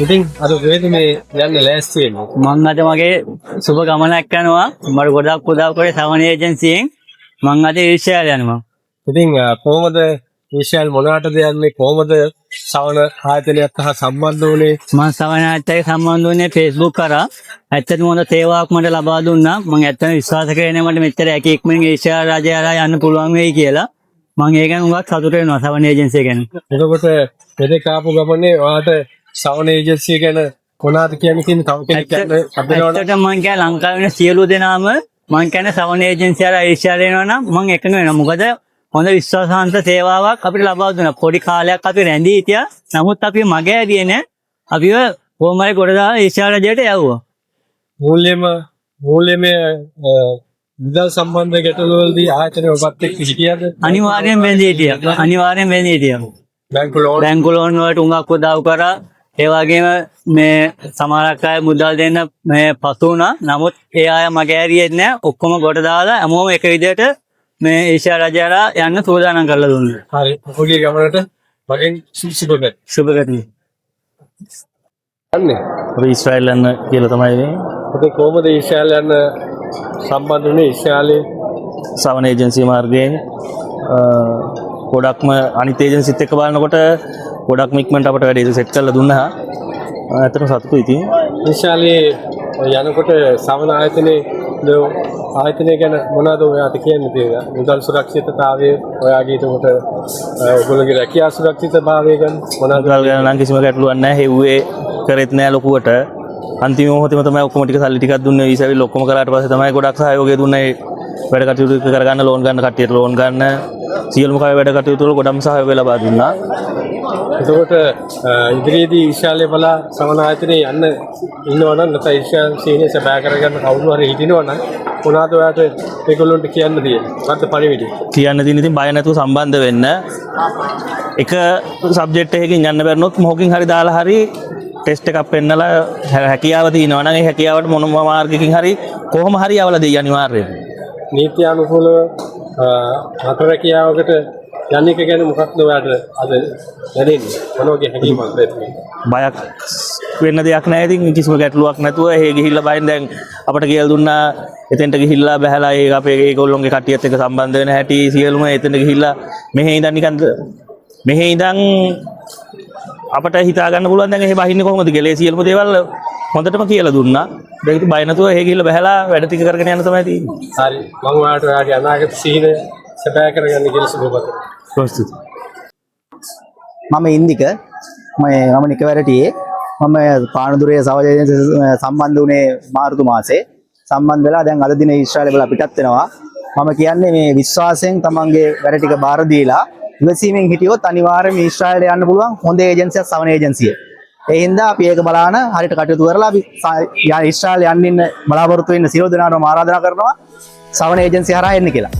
ඉතින් අද කොහෙද මේ යන්නේ ලෑස්ති වෙන්නේ? මං අද මගේ සුබ ගමනක් යනවා. මට ගොඩක් උදව් කරේ සවන ඒජන්සියෙන්. මං අද ඊශ්‍රායල් යනවා. ඉතින් කොහොමද ඊශ්‍රායල් මොනකටද යන්නේ? කොහොමද සවන ආයතනයත් හා සම්බන්ධ වුණේ? මං සවන ආයතනයට සම්බන්ධ වුණේ Facebook කරා. ඇත්තටම හොඳ සේවාවක් මට ලබා දුන්නා. මං ඇත්තටම විශ්වාස කරේ නෑ මට මෙච්චර ඉක්මනින් ඊශ්‍රායල් රජය හරහා යන්න පුළුවන් වෙයි කියලා. මං ඒ ගැන උගක් සතුටු වෙනවා සවන ඒජන්සිය ගැන. එතකොට මෙතෙක් ආපු ගමනේ ඔයාලට සවන ඒජන්සිය ගැන මොනවද කියන්නේ තව කෙනෙක් කියන්නේ අපිනවනේ. ඇත්තටම මං කියන්නේ ලංකාවේ ඉන්න සියලු දෙනාම මං කියන්නේ සවන ඒජන්සිය හරහා ඊශ්‍රායල් එනවා නම් මං එකඟ වෙනවා. මොකද හොඳ විශ්වාසාන්ත සේවාවක් අපිට ලබා දුන්නා. පොඩි කාලයක් අපි රැඳී හිටියා. නමුත් අපි මගේ ඇරියේ නෑ. අපිව කොහොම හරි කොට දාලා ඊශ්‍රායල් රජයට යවුවා. මූල්‍යමය විදල් සම්බන්ධ ගැටලු වලදී ආයතනය ඔබත් එක්ක හිටියද? අනිවාර්යෙන් වෙන්නේ හිටියා. අනිවාර්යෙන් වෙන්නේ හිටියා. බැංකු ලෝන් වලට උඟක් උදව් කරා. ඒ වගේම මේ සමහරක් අය මුදල් දෙන්න මේ පසු වුණා. නමුත් ඒ අය මගේ ඇරියේ නෑ. ඔක්කොම කොට දාලා හැමෝම එක විදිහට මේ ඊශ්‍රායල් රජයලා යන්න සූදානම් කරලා දුන්නා. හරි. ඔහුගේ ගමනට මගෙන් සුබපැතුම්. සුබපැතුම්. යන්නේ. අපි ඊශ්‍රායල් යන්න කියලා තමයි මේ. ඉතින් කොහොමද ඊශ්‍රායල් යන්න සම්බන්ධ වුණේ? ඊශ්‍රායලේ සවන ඒජන්සි මාර්ගයෙන් ගොඩක්ම අනිත් ඒජන්සිත් එක්ක බලනකොට ගොඩක්ම ඉක්මනට අපිට වැඩේ සෙට් කරලා දුන්නා. ඇත්තටම සතුටුයි ඉතින්. ඊශ්‍රායලේ යනකොට සවන ආයතනය ගැන මොනවද ඔයාට කියන්න තියෙන්නේ? මුදල් සුරක්ෂිතතාවය ඔයාගේ එතකොට ඔයගොල්ලෝගේ රැකියා සුරක්ෂිතභාවය ගැන මොනවද? මුදල් ගැන නම් කිසිම ගැටලුවක් නැහැ. හෙව්වේ කරෙත් නැහැ ලොකුවට. අන්තිම මොහොතේම තමයි ඔක්කොම ටික සල්ලි ටිකක් දුන්නේ. ඊසාවිල් ඔක්කොම කරාට පස්සේ තමයි ගොඩක් සහයෝගය දුන්නේ. වැඩ කටයුතු කරගන්න ලෝන් ගන්න කට්ටියට ලෝන් ගන්න සියලුම කය වැඩ කටයුතු වල ගොඩක් සහයෝගය ලබා දුන්නා. එතකොට ඉදිරියේදී ඊශ්‍රායලයේ බලා සමන ආයතනයේ යන්න ඉන්නවනම් නැත්නම් ඊශ්‍රායල් සීනිය සබෑ කරගන්න කවුරු හරි හිටිනවනම් මොනවද ඔයාලට ඒගොල්ලන්ට කියන්න තියෙන්නේ? මොකද්ද පරිවිඩි? කියන්න තියෙන ඉතින් බය නැතුව සම්බන්ධ වෙන්න. එක සබ්ජෙක්ට් එකකින් යන්න බැරිනොත් මොකකින් හරි දාලා හරි ටෙස්ට් එකක් පෙන්නලා හැකියාව තියෙනවා නම් ඒ හැකියාවට මොනම මාර්ගයකින් හරි කොහොම හරි යවලා දෙයි අනිවාර්යයෙන්. නීති අනුකූලව අතරකියාවකට යන්නේ ගැන මොකක්ද ඔයාලට අද දැනෙන්නේ? මොනවගේ හැඟීමක්ද තියෙන්නේ? බයක් වෙන්න දෙයක් නැහැ. ඉතින් කිසිම ගැටලුවක් නැතුව එහෙ ගිහිල්ලා බයෙන් දැන් අපිට කියලා දුන්නා එතෙන්ට ගිහිල්ලා බහැලා ඒ අපේ ඒගොල්ලෝගේ කට්ටියත් එක්ක සම්බන්ධ වෙන හැටි සියලුම එතෙන්ට ගිහිල්ලා මෙහෙ ඉඳන් අපිට හිතා ගන්න පුළුවන් දැන් එහෙ බහින්නේ කොහොමද කියලා. ඒ සියලුම දේවල් හොඳටම කියලා දුන්නා. දැන් ඉතින් බය නැතුව එහෙ ගිහිල්ලා බහැලා වැඩ ටික කරගෙන යන්න තමයි තියෙන්නේ. හරි. මම ඔයාලට ඔයාගේ අනාගත සිහින සැබෑ කරගන්න කියලා සුබපතමි. ප්‍රස්තුත. මම ඉන්දික මම නිකවැරටියේ මම පානදුරේ සවජ සම්බන්ධ වුණේ මාර්තු මාසේ. සම්බන්ධ වෙලා දැන් අද දින ඊශ්‍රායලය බලා පිටත් වෙනවා. මම කියන්නේ මේ විශ්වාසයෙන් තමන්ගේ වැඩ ටික බාර දීලා ඉවසීමෙන් හිටියොත් අනිවාර්යයෙන්ම ඊශ්‍රායලයට යන්න පුළුවන් හොඳ ඒජන්සියක් සවන ඒජන්සිය. ඒ හින්දා අපි ඒක බලාන හරියට කටයුතු කරලා අපි ඊශ්‍රායලය යන්න බලාපොරොත්තු වෙන්න සියලු දෙනාටම ආරාධනා කරනවා සවන ඒජන්සිය හරහා එන්න කියලා.